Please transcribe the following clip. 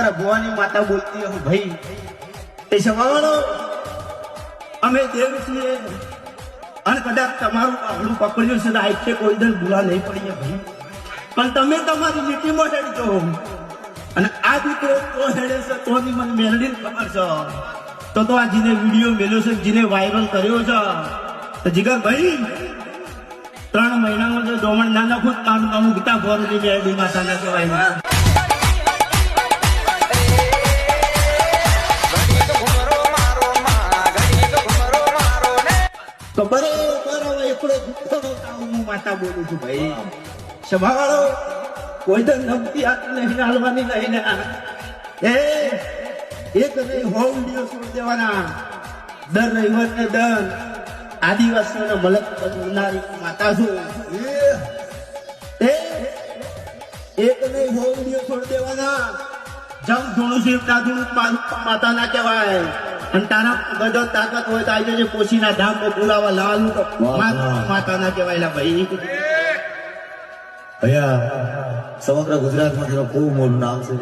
મારા ભુવાની માતા બોલતી હું ભાઈ એ સવાળો અમે દેવ છીએ અને કદાચ તમારું આગળું પકડ્યું છે આજ છે કોઈ દિન ભૂલા નહીં પડીએ ભાઈ પણ તમે તમારી લીટીમાં હેડજો અને આ દીકરો તો હેડે છે તો મને મેલડી ખબર છે તો આ જેને વિડીયો મેલ્યો છે જેને વાયરલ કર્યો છે તો જીગર ભાઈ 3 મહિનામાં જો દોમણ ના નાખું તારું નામ ગીતા ભોરની મેલડી માતાના કહેવાય તો બરોબર હવે એકડો હું માતા બોલું છું ભાઈ સભાવાળો કોઈ તો નમતી હાથ નહીં હાલવાની નહીં ને એક નહીં હો વિડીયો છોડી દેવાના દર રવિવાર ને દર આદિવાસીઓને મલક બનનારી માતા છું એક નહીં હો વિડીયો છોડી દેવાના જમ ધૂણું શિવ ના ધૂણું માતા ના કહેવાય અને તારા બધો તાકાત હોય તો આજે પોશીના ધામ બોલાવા લાવવાનું તો માતા ના કહેવાય ભાઈ ભૈયા સમગ્ર ગુજરાતમાં તેનું ખૂબ મોટું નામ છે.